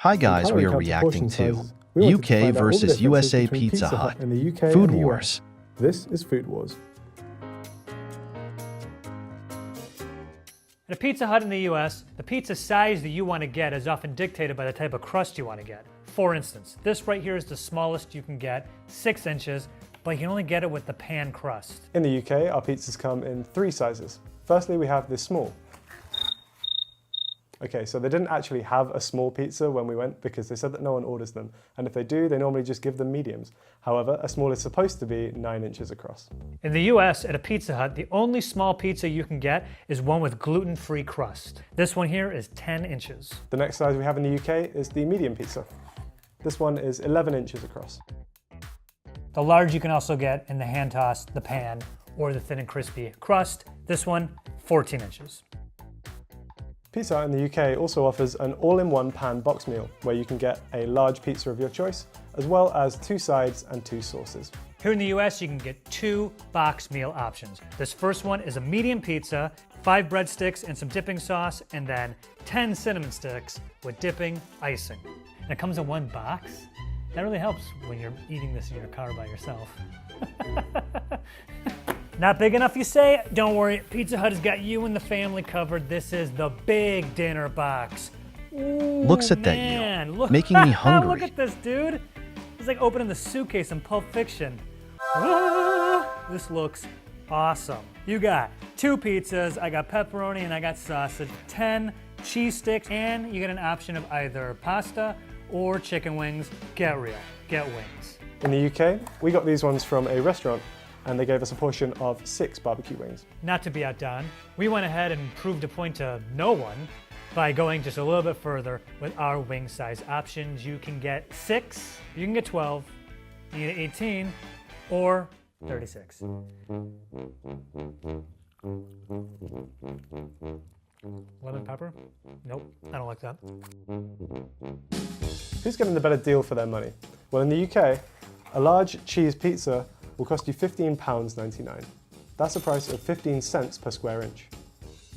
Hi guys, we are reacting to UK versus USA Pizza Hut, Food Wars. This is Food Wars. At a Pizza Hut in the US, the pizza size that you want to get is often dictated by the type of crust you want to get. For instance, this right here is the smallest you can get, 6 inches, but you can only get it with the pan crust. In the UK, our pizzas come in 3 sizes. Firstly, we have this small. Okay, so they didn't actually have a small pizza when we went because they said that no one orders them. And if they do, they normally just give them mediums. However, a small is supposed to be 9 inches across. In the US, at a Pizza Hut, the only small pizza you can get is one with gluten-free crust. This one here is 10 inches. The next size we have in the UK is the medium pizza. This one is 11 inches across. The large you can also get in the hand toss, the pan, or the thin and crispy crust. This one, 14 inches. Pizza Hut in the UK also offers an all-in-one pan box meal where you can get a large pizza of your choice, as well as 2 sides and 2 sauces. Here in the US, you can get 2 box meal options. This first one is a medium pizza, 5 breadsticks and some dipping sauce, and then 10 cinnamon sticks with dipping icing. And it comes in 1 box. That really helps when you're eating this in your car by yourself. Not big enough, you say? Don't worry, Pizza Hut has got you and the family covered. This is the big dinner box. Ooh, Looks at man. that, you, making me hungry. Look at this, dude. It's like opening the suitcase in Pulp Fiction. Ah, this looks awesome. You got 2 pizzas, I got pepperoni and I got sausage, 10 cheese sticks, and you get an option of either pasta or chicken wings. Get real, get wings. In the UK, we got these ones from a restaurant and they gave us a portion of 6 barbecue wings. Not to be outdone, we went ahead and proved a point to no one by going just a little bit further with our wing size options. You can get 6, you can get 12, you can get 18, or 36. Lemon pepper? Nope, I don't like that. Who's getting the better deal for their money? Well, in the UK, a large cheese pizza will cost you £15.99. That's a price of 15 cents per square inch.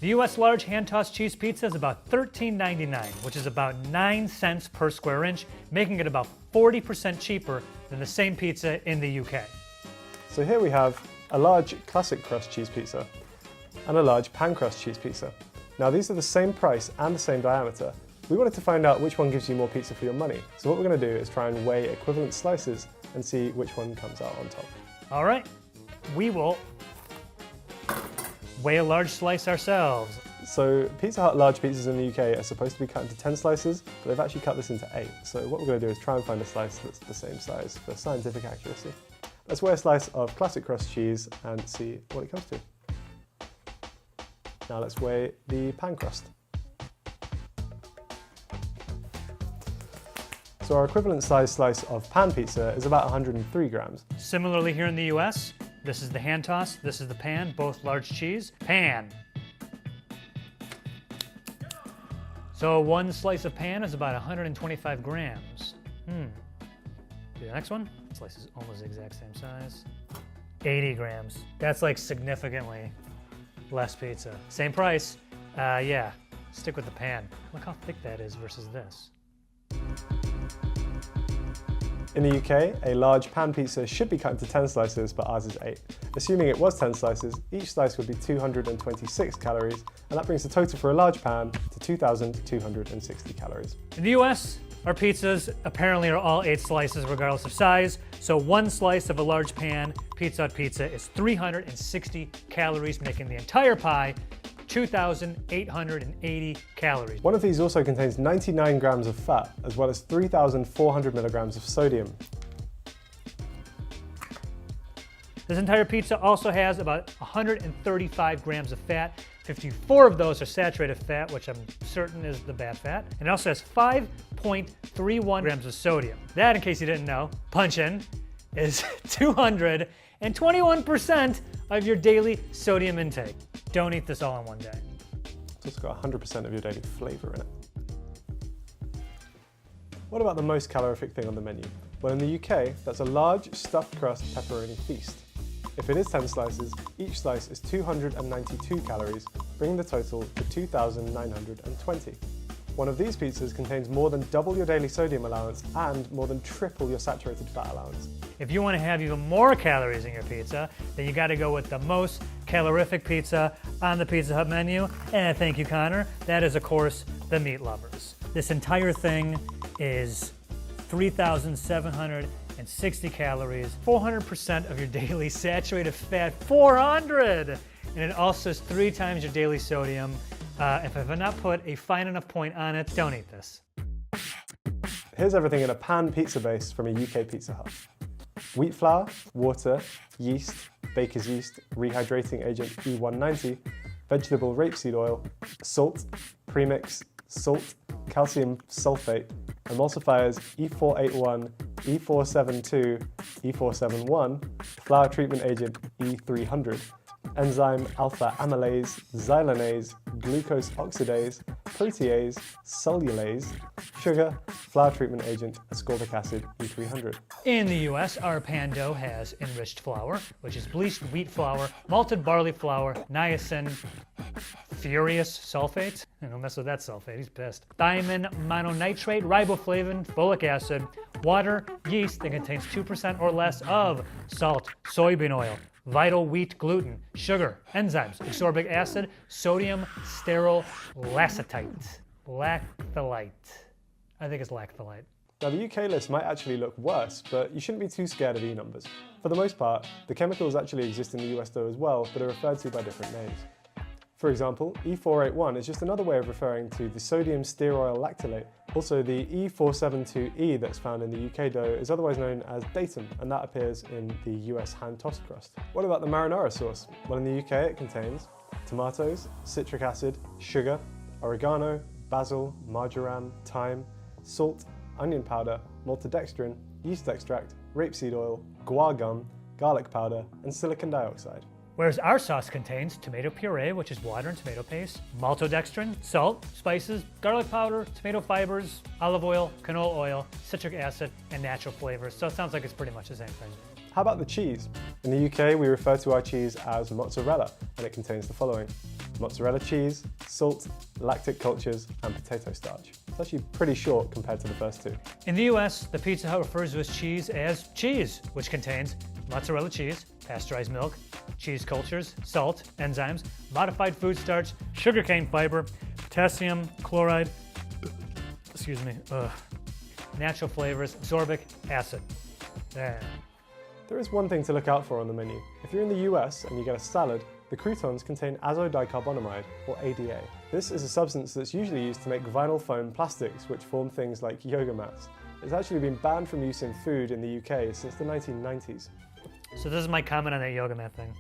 The US large hand-tossed cheese pizza is about $13.99, which is about 9 cents per square inch, making it about 40% cheaper than the same pizza in the UK. So here we have a large classic crust cheese pizza and a large pan crust cheese pizza. Now these are the same price and the same diameter. We wanted to find out which one gives you more pizza for your money. So what we're going to do is try and weigh equivalent slices and see which one comes out on top. All right, we will weigh a large slice ourselves. So Pizza Hut large pizzas in the UK are supposed to be cut into 10 slices, but they've actually cut this into 8. So what we're going to do is try and find a slice that's the same size for scientific accuracy. Let's weigh a slice of classic crust cheese and see what it comes to. Now let's weigh the pan crust. So our equivalent size slice of pan pizza is about 103 grams. Similarly here in the US, this is the hand toss, this is the pan, both large cheese. Pan. So 1 slice of pan is about 125 grams. The next one, slice is almost the exact same size. 80 grams. That's like significantly less pizza. Same price. Yeah, stick with the pan. Look how thick that is versus this. In the UK, a large pan pizza should be cut into 10 slices, but ours is 8. Assuming it was 10 slices, each slice would be 226 calories, and that brings the total for a large pan to 2,260 calories. In the US, our pizzas apparently are all 8 slices regardless of size, so 1 slice of a large pan Pizza Hut pizza is 360 calories, making the entire pie 2,880 calories. One of these also contains 99 grams of fat, as well as 3,400 milligrams of sodium. This entire pizza also has about 135 grams of fat. 54 of those are saturated fat, which I'm certain is the bad fat. And it also has 5.31 grams of sodium. That, in case you didn't know, punch in, is 221% of your daily sodium intake. Don't eat this all in one day. It's also got 100% of your daily flavor in it. What about the most calorific thing on the menu? Well, in the UK, that's a large stuffed crust pepperoni feast. If it is 10 slices, each slice is 292 calories, bringing the total to 2,920. one of these pizzas contains more than double your daily sodium allowance and more than triple your saturated fat allowance. If you want to have even more calories in your pizza, then you got to go with the most calorific pizza on the Pizza Hut menu. And thank you, Connor. That is, of course, the Meat Lovers. This entire thing is 3,760 calories, 400% of your daily saturated fat, 400! And it also is 3 times your daily sodium. If I have not put a fine enough point on it, don't eat this. Here's everything in a pan pizza base from a UK Pizza Hut. Wheat flour, water, yeast, baker's yeast, rehydrating agent E190, vegetable rapeseed oil, salt, premix, salt, calcium sulfate, emulsifiers E481, E472, E471, flour treatment agent E300, enzyme alpha amylase, xylanase, glucose oxidase, protease, cellulase, sugar, flour treatment agent, ascorbic acid, E300. In the US, our pan dough has enriched flour, which is bleached wheat flour, malted barley flour, niacin, furious sulfate. Don't mess with that sulfate, he's pissed. Thiamine mononitrate, riboflavin, folic acid, water, yeast that contains 2% or less of salt, soybean oil, vital wheat gluten, sugar, enzymes, ascorbic acid, sodium stearyl lactite. Lacthalite. I think it's lacthalite. Now the UK list might actually look worse, but you shouldn't be too scared of E-numbers. For the most part, the chemicals actually exist in the US though as well, but are referred to by different names. For example, E481 is just another way of referring to the sodium stearyl lactylate. Also, the E472E that's found in the UK dough is otherwise known as datum, and that appears in the US hand-tossed crust. What about the marinara sauce? Well, in the UK it contains tomatoes, citric acid, sugar, oregano, basil, marjoram, thyme, salt, onion powder, maltodextrin, yeast extract, rapeseed oil, guar gum, garlic powder, and silicon dioxide. Whereas our sauce contains tomato puree, which is water and tomato paste, maltodextrin, salt, spices, garlic powder, tomato fibers, olive oil, canola oil, citric acid, and natural flavors. So it sounds like it's pretty much the same thing. How about the cheese? In the UK, we refer to our cheese as mozzarella, and it contains the following: mozzarella cheese, salt, lactic cultures, and potato starch. It's actually pretty short compared to the first two. In the US, the Pizza Hut refers to its cheese as cheese, which contains mozzarella cheese, pasteurized milk, cheese cultures, salt, enzymes, modified food starch, sugarcane fiber, potassium chloride, natural flavors, ascorbic acid. There. There is one thing to look out for on the menu. If you're in the US and you get a salad, the croutons contain azodicarbonamide, or ADA. This is a substance that's usually used to make vinyl foam plastics, which form things like yoga mats. It's actually been banned from use in food in the UK since the 1990s. So this is my comment on that yoga mat thing.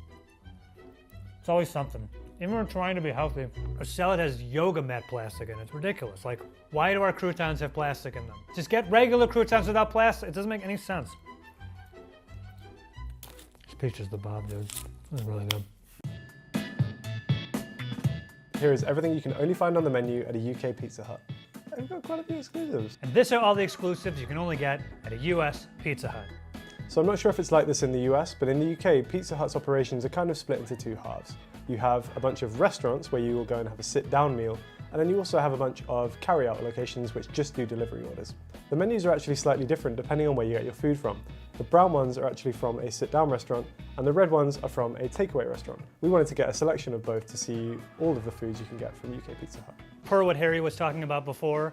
It's always something. Even when we're trying to be healthy, a salad has yoga mat plastic in it. It's ridiculous. Like, why do our croutons have plastic in them? Just get regular croutons without plastic. It doesn't make any sense. This picture's the Bob, dude. This is really good. Here is everything you can only find on the menu at a UK Pizza Hut. We've got quite a few exclusives. And these are all the exclusives you can only get at a US Pizza Hut. So I'm not sure if it's like this in the US, but in the UK, Pizza Hut's operations are kind of split into two halves. You have a bunch of restaurants where you will go and have a sit-down meal, and then you also have a bunch of carry-out locations which just do delivery orders. The menus are actually slightly different depending on where you get your food from. The brown ones are actually from a sit-down restaurant, and the red ones are from a takeaway restaurant. We wanted to get a selection of both to see all of the foods you can get from UK Pizza Hut. Per what Harry was talking about before,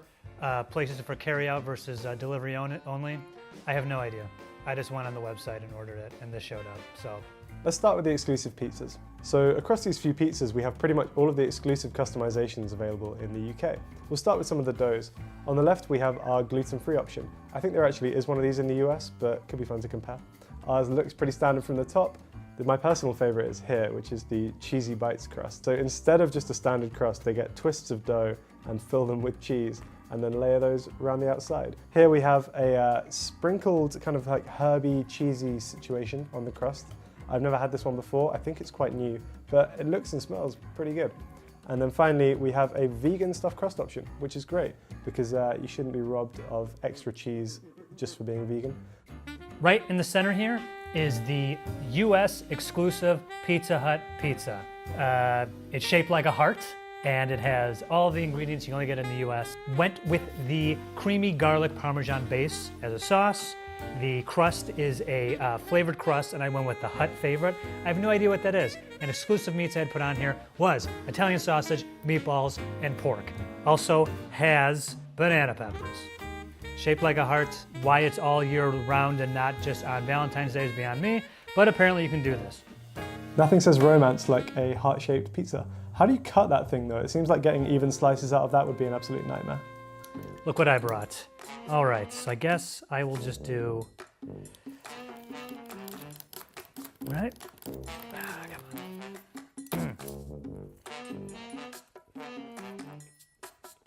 places for carry-out versus delivery only, I have no idea. I just went on the website and ordered it, and this showed up, so. Let's start with the exclusive pizzas. So across these few pizzas, we have pretty much all of the exclusive customizations available in the UK. We'll start with some of the doughs. On the left, we have our gluten-free option. I think there actually is one of these in the US, but it could be fun to compare. Ours looks pretty standard from the top. My personal favorite is here, which is the cheesy bites crust. So instead of just a standard crust, they get twists of dough and fill them with cheese, and then layer those around the outside. Here we have a sprinkled kind of like herby, cheesy situation on the crust. I've never had this one before. I think it's quite new, but it looks and smells pretty good. And then finally, we have a vegan stuffed crust option, which is great because you shouldn't be robbed of extra cheese just for being vegan. Right in the center here is the US exclusive Pizza Hut pizza. It's shaped like a heart. and it has all the ingredients you can only get in the US. Went with the creamy garlic Parmesan base as a sauce. The crust is a flavored crust, and I went with the Hut favorite. I have no idea what that is. And exclusive meats I had put on here was Italian sausage, meatballs, and pork. Also has banana peppers. Shaped like a heart. Why it's all year round and not just on Valentine's Day is beyond me, but apparently you can do this. Nothing says romance like a heart-shaped pizza. How do you cut that thing though? It seems like getting even slices out of that would be an absolute nightmare. Look what I brought. All right, so I guess I will just do, right? Come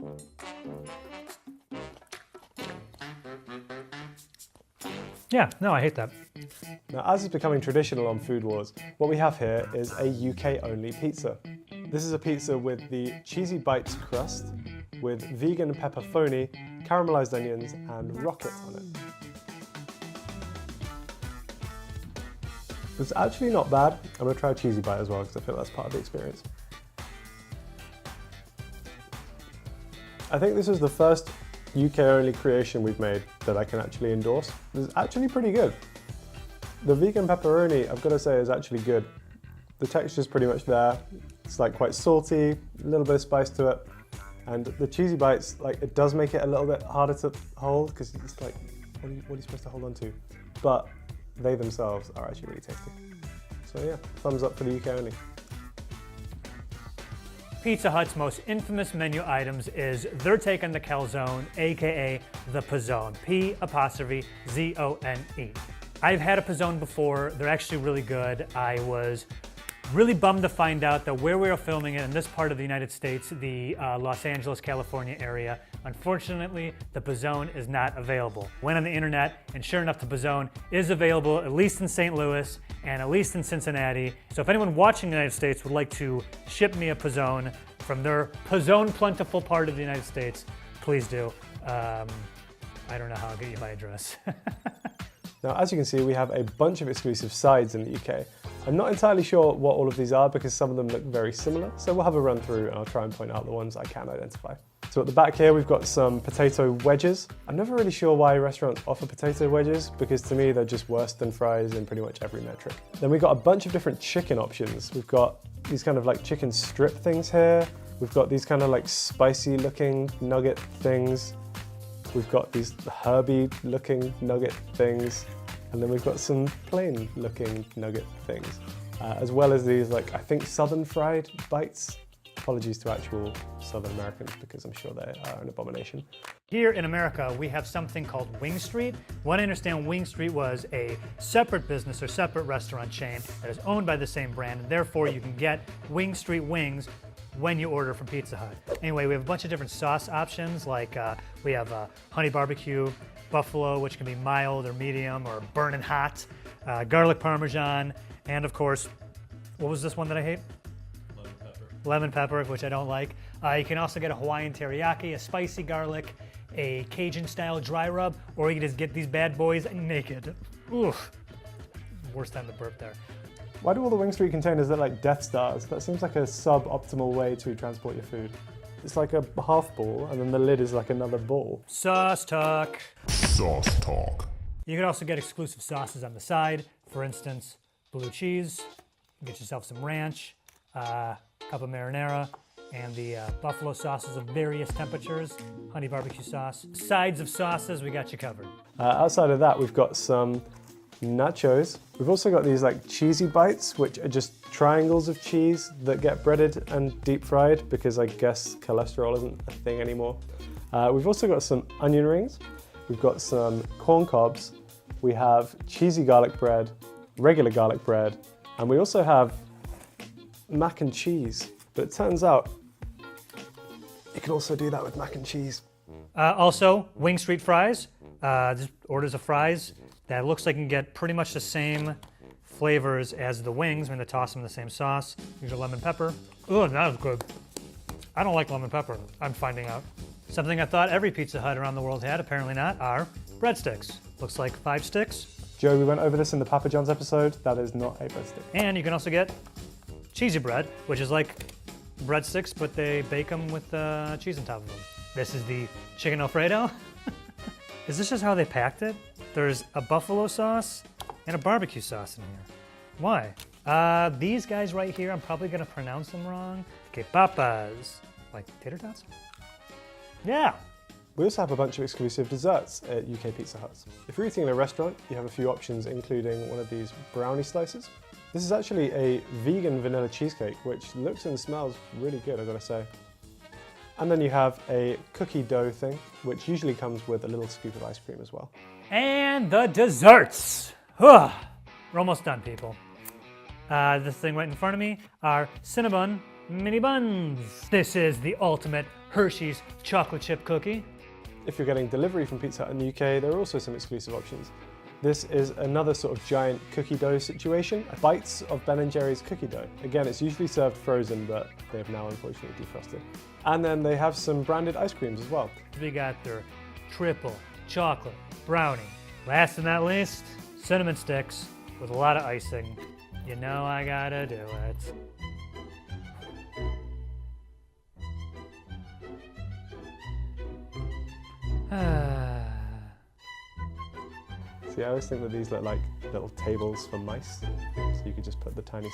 on. Yeah, no, I hate that. Now, as is becoming traditional on Food Wars, what we have here is a UK-only pizza. This is a pizza with the Cheesy Bites crust, with vegan pepperoni, caramelized onions, and rocket on it. It's actually not bad. I'm gonna try a cheesy bite as well because I feel that's part of the experience. I think this is the first UK-only creation we've made that I can actually endorse. It's actually pretty good. The vegan pepperoni, I've got to say, is actually good. The texture's pretty much there. It's like quite salty, a little bit of spice to it. And the cheesy bites, like, it does make it a little bit harder to hold because it's like, what are you supposed to hold on to? But they themselves are actually really tasty. So yeah, thumbs up for the UK only. Pizza Hut's most infamous menu items is their take on the calzone, aka the pizzone, P''Z''O''N'. I've had a pizzone before, they're actually really good. I was really bummed to find out that where we were filming it in this part of the United States, the Los Angeles, California area, unfortunately, the pizzone is not available. Went on the internet, and sure enough, the pizzone is available at least in St. Louis and at least in Cincinnati. So if anyone watching the United States would like to ship me a pizzone from their pizzone plentiful part of the United States, please do. I don't know how I'll get you my address. Now, as you can see, we have a bunch of exclusive sides in the UK. I'm not entirely sure what all of these are because some of them look very similar, so we'll have a run through and I'll try and point out the ones I can identify. So at the back here, we've got some potato wedges. I'm never really sure why restaurants offer potato wedges because to me, they're just worse than fries in pretty much every metric. Then we've got a bunch of different chicken options. We've got these kind of like chicken strip things here. We've got these kind of like spicy looking nugget things. We've got these herby looking nugget things. And then we've got some plain looking nugget things, as well as these, like, I think Southern fried bites. Apologies to actual Southern Americans because I'm sure they are an abomination. Here in America, we have something called Wing Street. What I understand, Wing Street was a separate business or separate restaurant chain that is owned by the same brand, and therefore you can get Wing Street wings when you order from Pizza Hut. Anyway, we have a bunch of different sauce options, like we have honey barbecue, buffalo, which can be mild or medium or burning hot, garlic parmesan, and of course, what was this one that I hate? Lemon pepper. Lemon pepper, which I don't like. You can also get a Hawaiian teriyaki, a spicy garlic, a Cajun style dry rub, or you can just get these bad boys naked. Oof. Worst time to burp there. Why do all the Wing Street containers look like Death Stars? That seems like a suboptimal way to transport your food. It's like a half ball, and then the lid is like another ball. Sauce talk. Sauce talk. You can also get exclusive sauces on the side. For instance, blue cheese. Get yourself some ranch, cup of marinara, and the buffalo sauces of various temperatures, honey barbecue sauce. Sides of sauces, we got you covered. Outside of that, we've got some nachos. We've also got these like cheesy bites, which are just triangles of cheese that get breaded and deep fried because I guess cholesterol isn't a thing anymore. We've also got some onion rings. We've got some corn cobs. We have cheesy garlic bread, regular garlic bread, and we also have mac and cheese. But it turns out you can also do that with mac and cheese. Also, Wing Street fries. Just orders of fries that looks like you can get pretty much the same flavors as the wings when they toss them in the same sauce. Here's your lemon pepper. Oh, that was good. I don't like lemon pepper, I'm finding out. Something I thought every Pizza Hut around the world had, apparently not, are breadsticks. Looks like 5 sticks. Joe, we went over this in the Papa John's episode. That is not a breadstick. And you can also get cheesy bread, which is like breadsticks, but they bake them with cheese on top of them. This is the chicken Alfredo. Is this just how they packed it? There's a buffalo sauce and a barbecue sauce in here. Why? These guys right here, I'm probably gonna pronounce them wrong. Okay, papas. Like tater tots? Yeah. We also have a bunch of exclusive desserts at UK Pizza Huts. If you're eating in a restaurant, you have a few options, including one of these brownie slices. This is actually a vegan vanilla cheesecake, which looks and smells really good, I've got to say. And then you have a cookie dough thing, which usually comes with a little scoop of ice cream as well. And the desserts. We're almost done, people. This thing right in front of me are Cinnabon mini buns. This is the ultimate Hershey's chocolate chip cookie. If you're getting delivery from Pizza Hut in the UK, there are also some exclusive options. This is another sort of giant cookie dough situation, bites of Ben & Jerry's cookie dough. Again, it's usually served frozen, but they have now unfortunately defrosted. And then they have some branded ice creams as well. We got their triple chocolate brownie. Last but not least, cinnamon sticks with a lot of icing. You know I gotta do it. See, I always think that these look like little tables for mice, so you could just put the tiny